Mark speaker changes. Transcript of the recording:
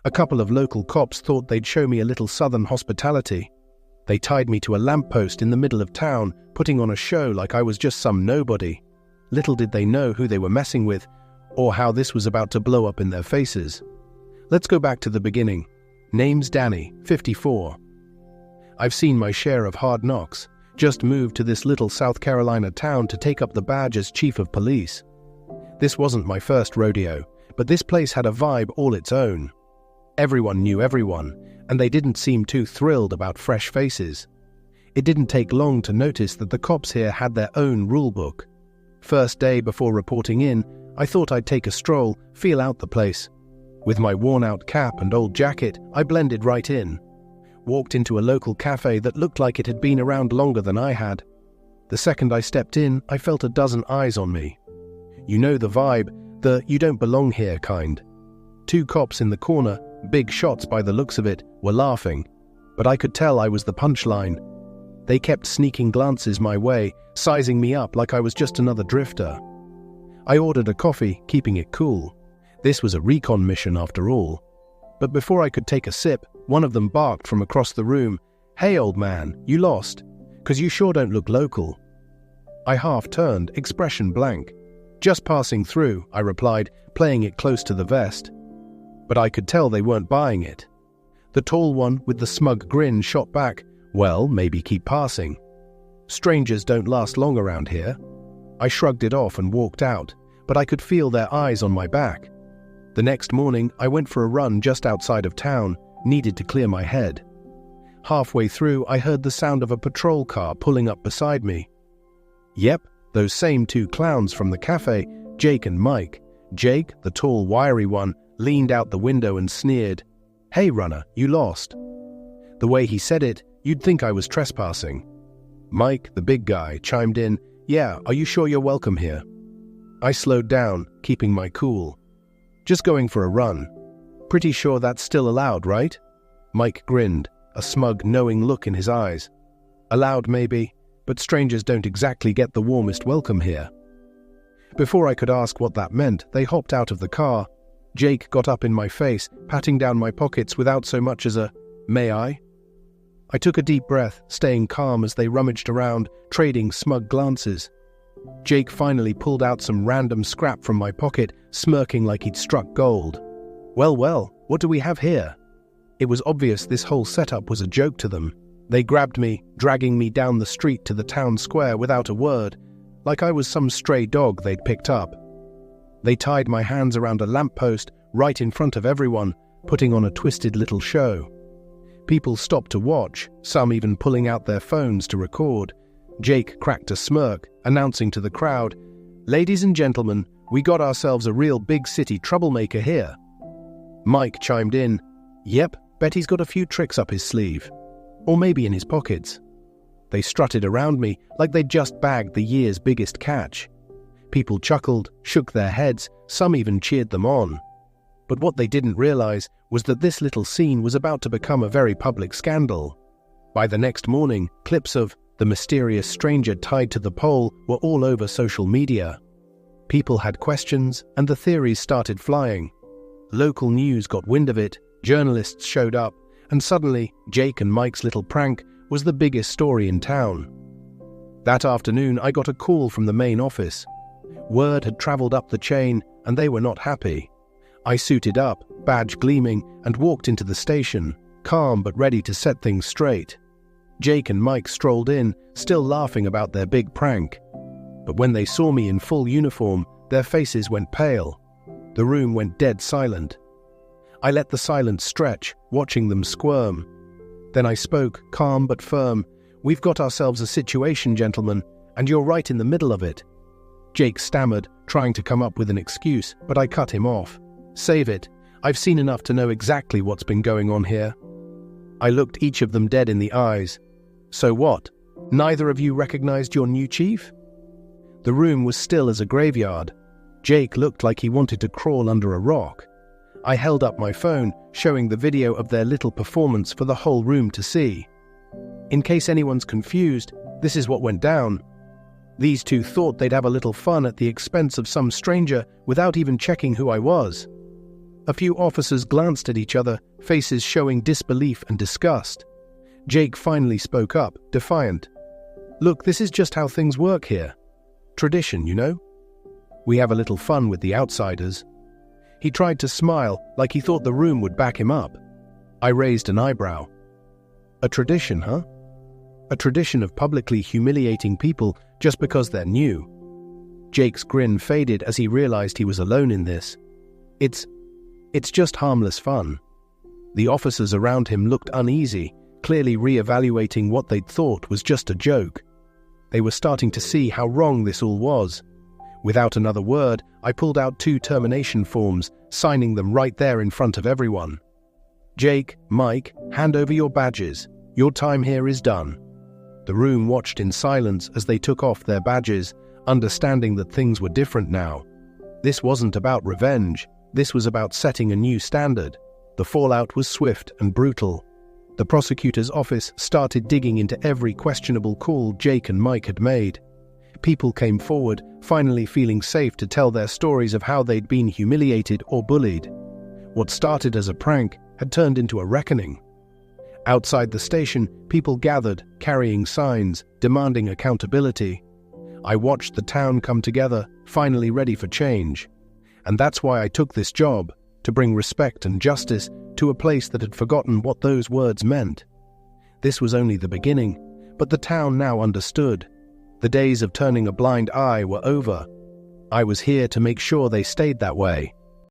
Speaker 1: A couple of local cops thought they'd show me a little southern hospitality. They tied me to a lamppost in the middle of town, putting on a show like I was just some nobody. Little did they know who they were messing with, or how this was about to blow up in their faces. Let's go back to the beginning. Name's Danny, 54. I've seen my share of hard knocks. Just moved to this little South Carolina town to take up the badge as chief of police. This wasn't my first rodeo, but this place had a vibe all its own. Everyone knew everyone, and they didn't seem too thrilled about fresh faces. It didn't take long to notice that the cops here had their own rule book. First day before reporting in, I thought I'd take a stroll, feel out the place. With my worn-out cap and old jacket, I blended right in. Walked into a local cafe that looked like it had been around longer than I had. The second I stepped in, I felt a dozen eyes on me. You know the vibe, the you don't belong here kind. 2 cops in the corner, big shots by the looks of it, were laughing, but I could tell I was the punchline. They kept sneaking glances my way, sizing me up like I was just another drifter. I ordered a coffee, keeping it cool. This was a recon mission after all. But before I could take a sip, one of them barked from across the room, "Hey old man, you lost? 'Cause you sure don't look local." I half turned, expression blank. "Just passing through," I replied, playing it close to the vest. But I could tell they weren't buying it. The tall one with the smug grin shot back, "Well, maybe keep passing. Strangers don't last long around here." I shrugged it off and walked out, but I could feel their eyes on my back. The next morning, I went for a run just outside of town, needed to clear my head. Halfway through, I heard the sound of a patrol car pulling up beside me. Yep, those same 2 clowns from the cafe, Jake and Mike. Jake, the tall, wiry one, leaned out the window and sneered, "Hey runner, you lost." The way he said it, you'd think I was trespassing. Mike, the big guy, chimed in, "Yeah, are you sure you're welcome here?" I slowed down, keeping my cool. "Just going for a run." "Pretty sure that's still allowed, right?" Mike grinned, a smug, knowing look in his eyes. "Allowed maybe, but strangers don't exactly get the warmest welcome here." Before I could ask what that meant, they hopped out of the car. Jake got up in my face, patting down my pockets without so much as a, "May I?" I took a deep breath, staying calm as they rummaged around, trading smug glances. Jake finally pulled out some random scrap from my pocket, smirking like he'd struck gold. Well, what do we have here?" It was obvious this whole setup was a joke to them. They grabbed me, dragging me down the street to the town square without a word, like I was some stray dog they'd picked up. They tied my hands around a lamppost right in front of everyone, putting on a twisted little show. People stopped to watch, some even pulling out their phones to record. Jake cracked a smirk, announcing to the crowd, "Ladies and gentlemen, we got ourselves a real big city troublemaker here." Mike chimed in, "Yep, bet he's got a few tricks up his sleeve. Or maybe in his pockets." They strutted around me like they'd just bagged the year's biggest catch. People chuckled, shook their heads, some even cheered them on. But what they didn't realize was that this little scene was about to become a very public scandal. By the next morning, clips of the mysterious stranger tied to the pole were all over social media. People had questions, and the theories started flying. Local news got wind of it, journalists showed up, and suddenly, Jake and Mike's little prank was the biggest story in town. That afternoon, I got a call from the main office. Word had traveled up the chain, and they were not happy. I suited up, badge gleaming, and walked into the station, calm but ready to set things straight. Jake and Mike strolled in, still laughing about their big prank. But when they saw me in full uniform, their faces went pale. The room went dead silent. I let the silence stretch, watching them squirm. Then I spoke, calm but firm. "We've got ourselves a situation, gentlemen, and you're right in the middle of it." Jake stammered, trying to come up with an excuse, but I cut him off. "Save it. I've seen enough to know exactly what's been going on here." I looked each of them dead in the eyes. "So what? Neither of you recognized your new chief?" The room was still as a graveyard. Jake looked like he wanted to crawl under a rock. I held up my phone, showing the video of their little performance for the whole room to see. In case anyone's confused, this is what went down. These 2 thought they'd have a little fun at the expense of some stranger without even checking who I was. A few officers glanced at each other, faces showing disbelief and disgust. Jake finally spoke up, defiant. "Look, this is just how things work here. Tradition, you know? We have a little fun with the outsiders." He tried to smile, like he thought the room would back him up. I raised an eyebrow. "A tradition, huh? A tradition of publicly humiliating people just because they're new." Jake's grin faded as he realized he was alone in this. It's just harmless fun." The officers around him looked uneasy, clearly re-evaluating what they'd thought was just a joke. They were starting to see how wrong this all was. Without another word, I pulled out 2 termination forms, signing them right there in front of everyone. "Jake, Mike, hand over your badges. Your time here is done." The room watched in silence as they took off their badges, understanding that things were different now. This wasn't about revenge. This was about setting a new standard. The fallout was swift and brutal. The prosecutor's office started digging into every questionable call Jake and Mike had made. People came forward, finally feeling safe to tell their stories of how they'd been humiliated or bullied. What started as a prank had turned into a reckoning. Outside the station, people gathered, carrying signs, demanding accountability. I watched the town come together, finally ready for change. And that's why I took this job, to bring respect and justice to a place that had forgotten what those words meant. This was only the beginning, but the town now understood. The days of turning a blind eye were over. I was here to make sure they stayed that way.